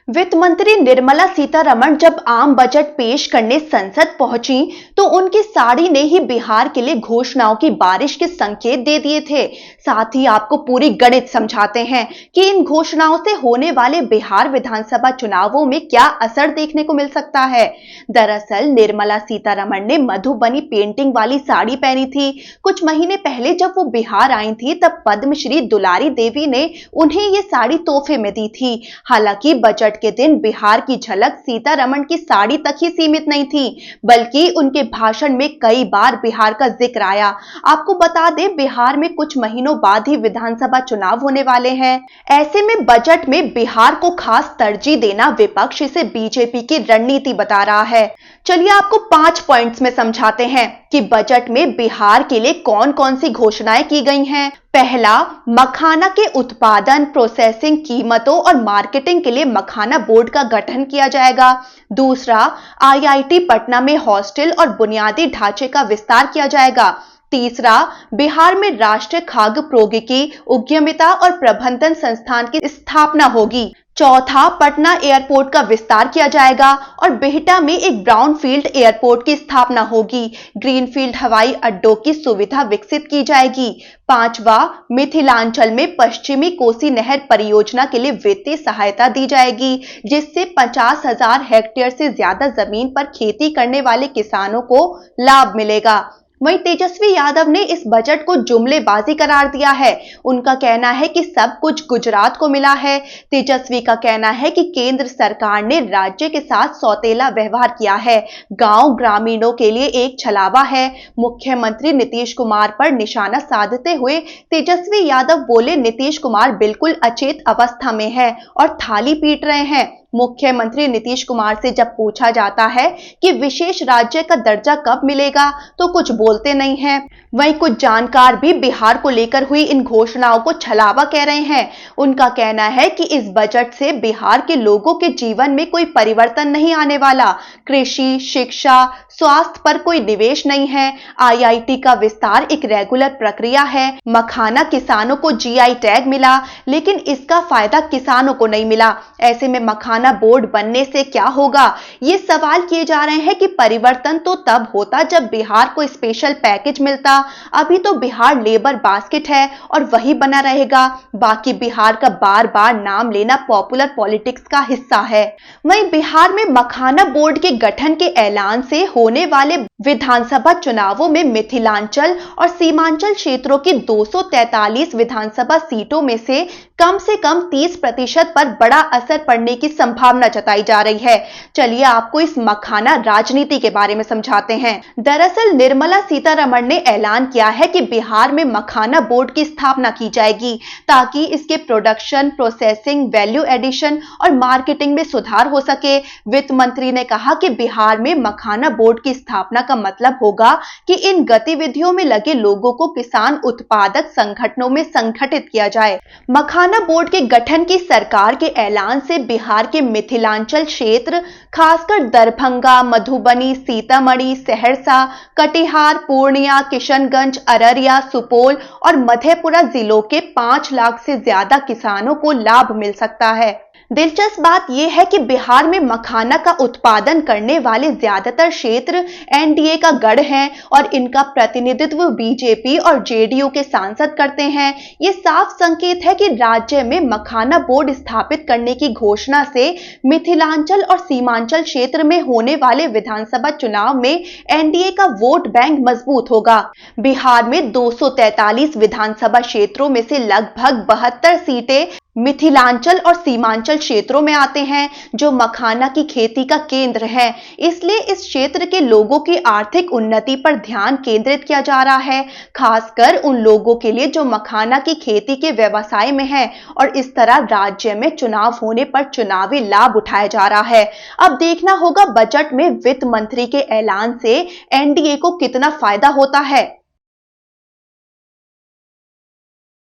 वित्त मंत्री निर्मला सीतारमण जब आम बजट पेश करने संसद पहुंची तो उनकी साड़ी ने ही बिहार के लिए घोषणाओं की बारिश के संकेत दे दिए थे। साथ ही आपको पूरी गणित समझाते हैं कि इन घोषणाओं से होने वाले बिहार विधानसभा चुनावों में क्या असर देखने को मिल सकता है। दरअसल निर्मला सीतारमण ने मधुबनी पेंटिंग वाली साड़ी पहनी थी। कुछ महीने पहले जब वो बिहार आई थी तब पद्मश्री दुलारी देवी ने उन्हें ये साड़ी तोहफे में दी थी। हालांकि बजट के दिन बिहार की झलक सीतारमण की साड़ी तक ही सीमित नहीं थी, बल्कि उनके भाषण में कई बार बिहार का जिक्र आया। आपको बता दें, बिहार में कुछ महीनों बाद ही विधानसभा चुनाव होने वाले हैं। ऐसे में बजट में बिहार को खास तरजीह देना विपक्ष इसे बीजेपी की रणनीति बता रहा है। चलिए आपको 5 पॉइंट्स में समझाते हैं कि बजट में बिहार के लिए कौन कौन सी घोषणाएं की गई हैं। पहला, मखाना के उत्पादन, प्रोसेसिंग, कीमतों और मार्केटिंग के लिए मखाना बोर्ड का गठन किया जाएगा। दूसरा, आईआईटी पटना में हॉस्टल और बुनियादी ढांचे का विस्तार किया जाएगा। तीसरा, बिहार में राष्ट्रीय खाद्य प्रौद्योगिकी, उद्यमिता और प्रबंधन संस्थान की स्थापना होगी। चौथा, पटना एयरपोर्ट का विस्तार किया जाएगा और बिहटा में एक ब्राउनफील्ड एयरपोर्ट की स्थापना होगी। ग्रीनफील्ड हवाई अड्डों की सुविधा विकसित की जाएगी। पांचवा, मिथिलांचल में पश्चिमी कोसी नहर परियोजना के लिए वित्तीय सहायता दी जाएगी, जिससे 50,000 हेक्टेयर से ज्यादा जमीन पर खेती करने वाले किसानों को लाभ मिलेगा। वहीं तेजस्वी यादव ने इस बजट को जुमलेबाजी करार दिया है। उनका कहना है कि सब कुछ गुजरात को मिला है। तेजस्वी का कहना है कि केंद्र सरकार ने राज्य के साथ सौतेला व्यवहार किया है। गांव ग्रामीणों के लिए एक छलावा है। मुख्यमंत्री नीतीश कुमार पर निशाना साधते हुए तेजस्वी यादव बोले, नीतीश कुमार बिल्कुल अचेत अवस्था में है और थाली पीट रहे हैं। मुख्यमंत्री नीतीश कुमार से जब पूछा जाता है कि विशेष राज्य का दर्जा कब मिलेगा तो कुछ बोलते नहीं हैं। वहीं कुछ जानकार भी बिहार को लेकर हुई इन घोषणाओं को छलावा कह रहे हैं। उनका कहना है कि इस बजट से बिहार के लोगों के जीवन में कोई परिवर्तन नहीं आने वाला। कृषि, शिक्षा, स्वास्थ्य पर कोई निवेश नहीं है। आईआईटी का विस्तार एक रेगुलर प्रक्रिया है। मखाना किसानों को जीआई टैग मिला, लेकिन इसका फायदा किसानों को नहीं मिला। ऐसे में मखाना बोर्ड बनने से क्या होगा? ये सवाल किए जा रहे हैं कि परिवर्तन तो तब होता जब बिहार को स्पेशल पैकेज मिलता। अभी तो बिहार लेबर बास्केट है और वही बना रहेगा। बाकी बिहार का बार बार नाम लेना पॉपुलर पॉलिटिक्स का हिस्सा है। वहीं बिहार में मखाना बोर्ड के गठन के ऐलान से होने वाले विधानसभा चुनावों में मिथिलांचल और सीमांचल क्षेत्रों की 243 विधानसभा सीटों में से कम 30% पर बड़ा असर पड़ने की संभावना जताई जा रही है। चलिए आपको इस मखाना राजनीति के बारे में समझाते हैं। दरअसल निर्मला सीतारमण ने ऐलान किया है कि बिहार में मखाना बोर्ड की स्थापना की जाएगी ताकि इसके प्रोडक्शन, प्रोसेसिंग, वैल्यू एडिशन और मार्केटिंग में सुधार हो सके। वित्त मंत्री ने कहा कि बिहार में मखाना बोर्ड की स्थापना का मतलब होगा कि इन गतिविधियों में लगे लोगों को किसान उत्पादक संगठनों में संगठित किया जाए। मखाना बोर्ड के गठन की सरकार के ऐलान से बिहार के मिथिलांचल क्षेत्र, खासकर दरभंगा, मधुबनी, सीतामढ़ी, सहरसा, कटिहार, पूर्णिया, किशनगंज, अररिया, सुपौल और मधेपुरा जिलों के 5 लाख से ज्यादा किसानों को लाभ मिल सकता है। दिलचस्प बात यह है कि बिहार में मखाना का उत्पादन करने वाले ज्यादातर क्षेत्र एनडीए का गढ़ हैं और इनका प्रतिनिधित्व बीजेपी और जेडीयू के सांसद करते हैं। ये साफ संकेत है कि राज्य में मखाना बोर्ड स्थापित करने की घोषणा से मिथिलांचल और सीमांचल क्षेत्र में होने वाले विधानसभा चुनाव में एनडीए का वोट बैंक मजबूत होगा। बिहार में 243 विधानसभा क्षेत्रों में से लगभग 72 सीटें मिथिलांचल और सीमांचल क्षेत्रों में आते हैं, जो मखाना की खेती का केंद्र है। इसलिए इस क्षेत्र के लोगों की आर्थिक उन्नति पर ध्यान केंद्रित किया जा रहा है, खासकर उन लोगों के लिए जो मखाना की खेती के व्यवसाय में हैं। और इस तरह राज्य में चुनाव होने पर चुनावी लाभ उठाया जा रहा है। अब देखना होगा बजट में वित्त मंत्री के ऐलान से एनडीए को कितना फायदा होता है।